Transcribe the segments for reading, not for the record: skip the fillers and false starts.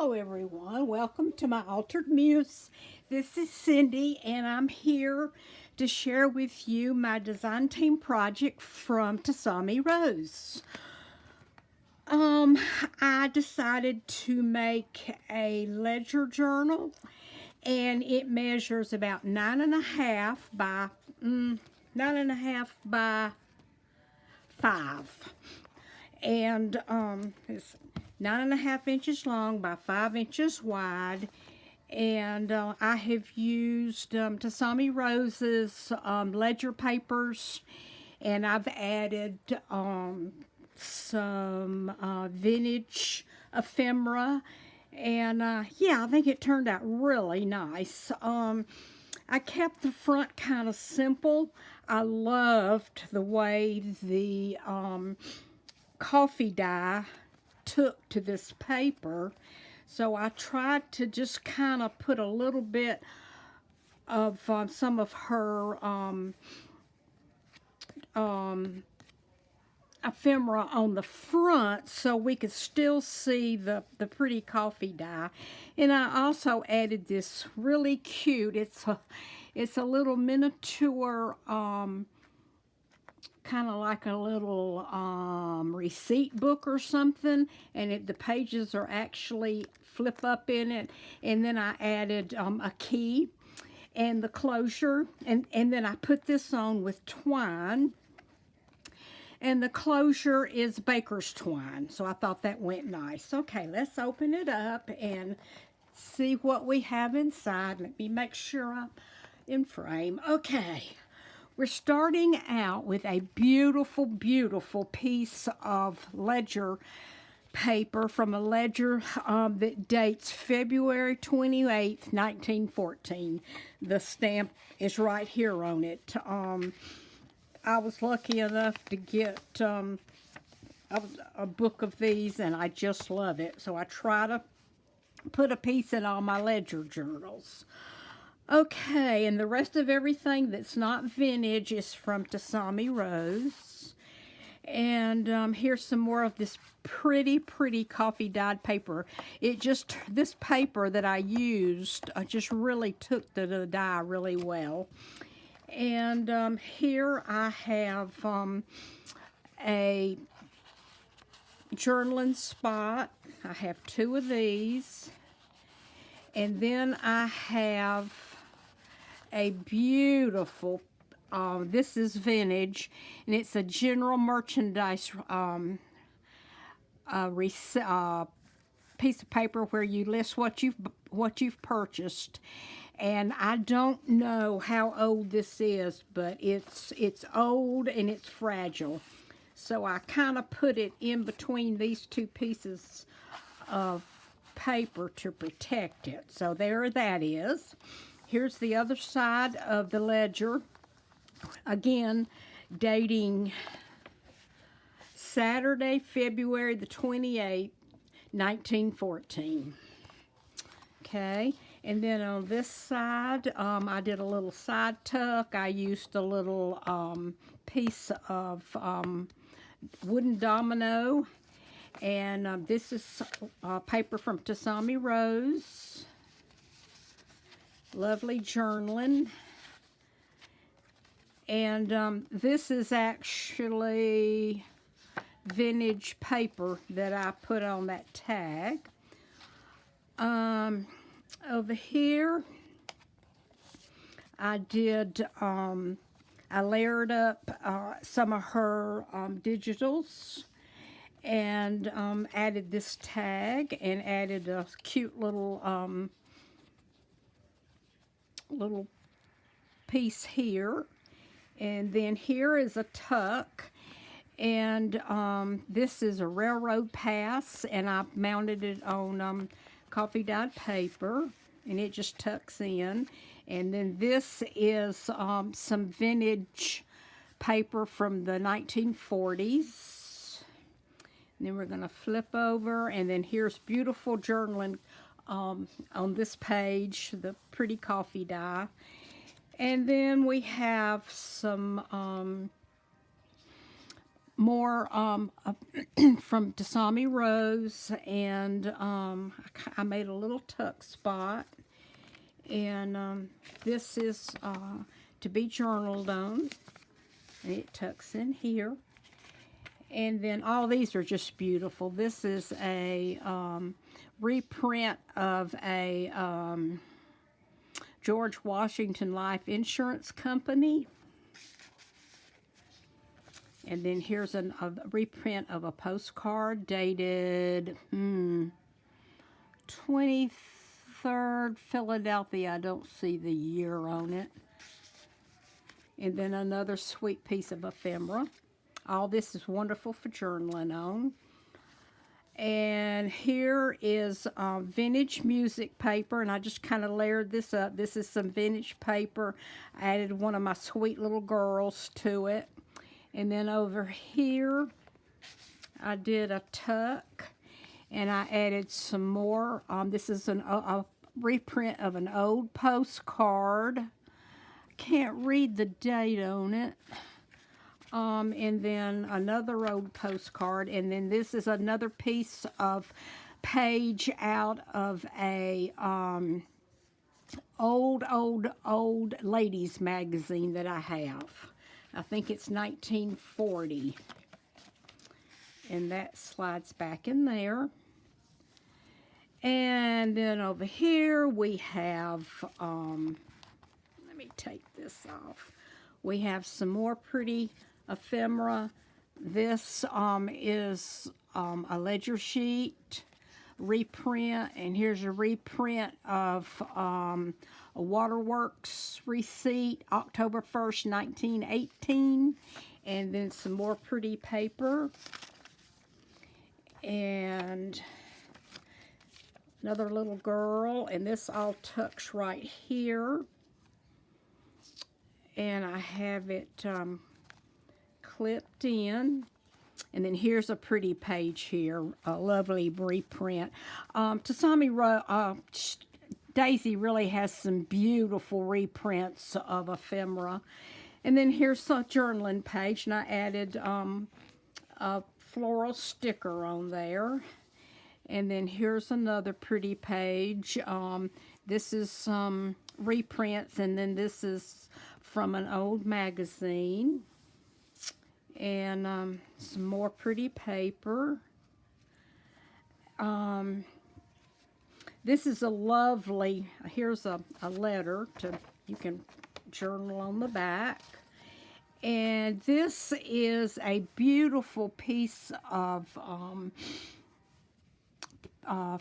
Hello everyone, welcome to my Altered Muse. This is Cindy and I'm here to share with you my design team project from Tsunami Rose. Um, I decided to make a ledger journal and it measures about 9.5 by 5, and it's 9.5 inches long by 5 inches wide. And I have used Tsunami Rose's ledger papers, and I've added some vintage ephemera, and yeah, I think it turned out really nice. I kept the front kind of simple. I loved the way the coffee dye took to this paper, so I tried to just kind of put a little bit of some of her ephemera on the front so we could still see the pretty coffee dye. And I also added this really cute, it's a little miniature kind of like a little receipt book or something, and the pages are actually flip up in it. And then I added a key and the closure, and then I put this on with twine, and the closure is baker's twine, so I thought that went nice. Okay, let's open it up and see what we have inside. Let me make sure I'm in frame. Okay, we're starting out with a beautiful, beautiful piece of ledger paper from a ledger that dates February 28th, 1914. The stamp is right here on it. I was lucky enough to get a book of these, and I just love it. So I try to put a piece in all my ledger journals. Okay, and the rest of everything that's not vintage is from Tsunami Rose. And here's some more of this pretty, pretty coffee dyed paper. This paper that I used just really took the dye really well. And here I have a journaling spot. I have 2 of these. And then I have a beautiful, this is vintage, and it's a general merchandise piece of paper where you list what you've purchased. And I don't know how old this is, but it's old and it's fragile. So I kind of put it in between these 2 pieces of paper to protect it. So there that is. Here's the other side of the ledger. Again, dating Saturday, February the 28th, 1914. Okay, and then on this side, I did a little side tuck. I used a little piece of wooden domino. And this is paper from Tsunami Rose. Lovely journaling. And this is actually vintage paper that I put on that tag. Over here, I did, I layered up some of her digitals, and added this tag and added a cute little little piece here. And then here is a tuck, and this is a railroad pass, and I mounted it on coffee dyed paper, and it just tucks in. And then this is some vintage paper from the 1940s. And then we're going to flip over, and then here's beautiful journaling on this page, the pretty coffee dye. And then we have some more from Tsunami Rose, and I made a little tuck spot, and this is to be journaled on, and it tucks in here. And then all these are just beautiful. This is a reprint of a George Washington Life Insurance Company. And then here's a reprint of a postcard dated 23rd Philadelphia. I don't see the year on it. And then another sweet piece of ephemera. All this is wonderful for journaling on. And here is vintage music paper, and I just kind of layered this up. This is some vintage paper. I added one of my sweet little girls to it. And then over here, I did a tuck, and I added some more. This is a reprint of an old postcard. Can't read the date on it. And then another old postcard, and then this is another piece of page out of a old ladies magazine that I have. I think it's 1940, and that slides back in there. And then over here we have, let me take this off. We have some more pretty ephemera. This is a ledger sheet reprint, and here's a reprint of a Waterworks receipt, October 1st, 1918, and then some more pretty paper, and another little girl, and this all tucks right here, and I have it clipped in. And then here's a pretty page here, a lovely reprint. Daisy really has some beautiful reprints of ephemera. And then here's a journaling page, and I added a floral sticker on there. And then here's another pretty page. This is some reprints, and then this is from an old magazine. And some more pretty paper. This is a lovely, here's a letter you can journal on the back. And this is a beautiful piece of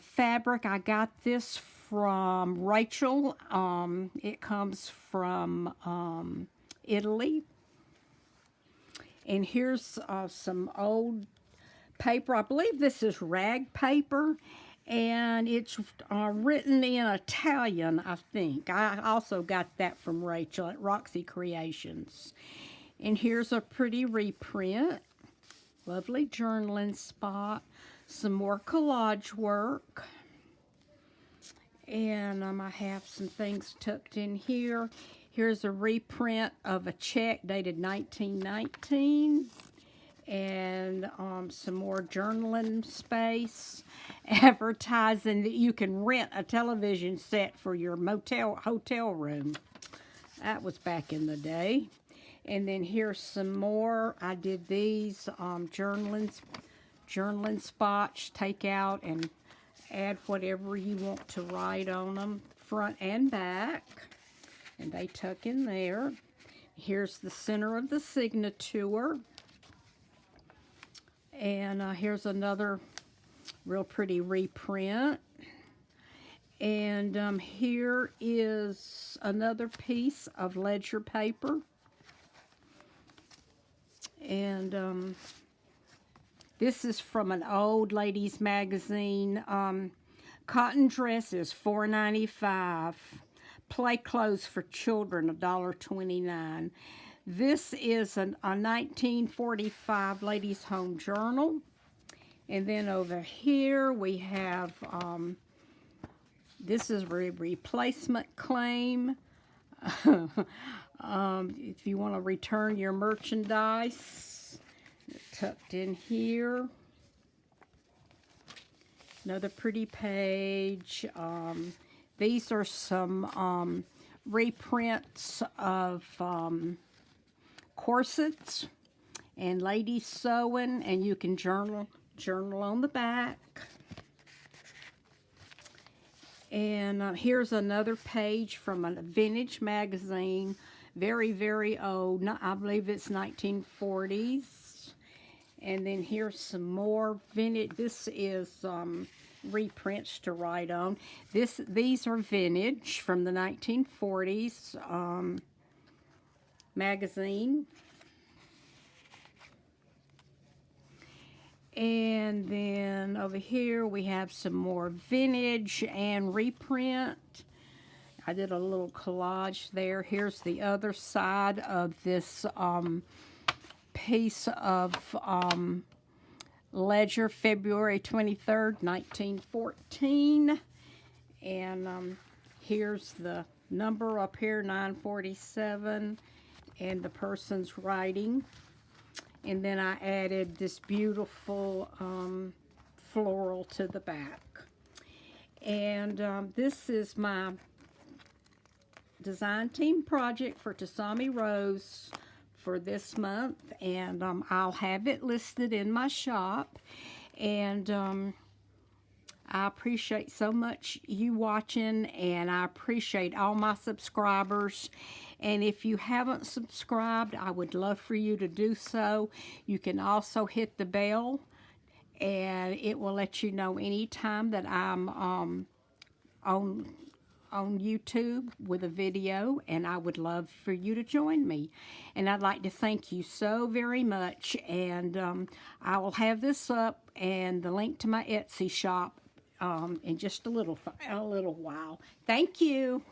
fabric. I got this from Rachel. It comes from Italy. And here's some old paper. I believe this is rag paper, and it's written in Italian, I think. I also got that from Rachel at Roxy Creations. And here's a pretty reprint. Lovely journaling spot. Some more collage work. And I have some things tucked in here. Here's a reprint of a check dated 1919, and some more journaling space, advertising that you can rent a television set for your hotel room. That was back in the day. And then here's some more. I did these journaling spots, take out and add whatever you want to write on them, front and back. And they tuck in there. Here's the center of the signature. And here's another real pretty reprint. And here is another piece of ledger paper. And this is from an old ladies magazine. Cotton dresses, $4.95. Play clothes for children, $1.29. This is a 1945 ladies' home journal. And then over here we have, this is a replacement claim. If you want to return your merchandise. tucked in here. Another pretty page. These are some reprints of corsets and ladies sewing, and you can journal on the back. And here's another page from a vintage magazine, very, very old. I believe it's 1940s. And then here's some more vintage. This is reprints to write on. These are vintage from the 1940s magazine. And then over here we have some more vintage and reprint. I did a little collage there. Here's the other side of this piece of ledger, February 23rd, 1914. And here's the number up here, 947, and the person's writing. And then I added this beautiful floral to the back. And this is my design team project for Tsunami Rose for this month. And I'll have it listed in my shop. And I appreciate so much you watching, and I appreciate all my subscribers. And if you haven't subscribed, I would love for you to do so. You can also hit the bell, and it will let you know anytime that I'm on YouTube with a video, and I would love for you to join me. And I'd like to thank you so very much. And I will have this up and the link to my Etsy shop in just a little while. Thank you.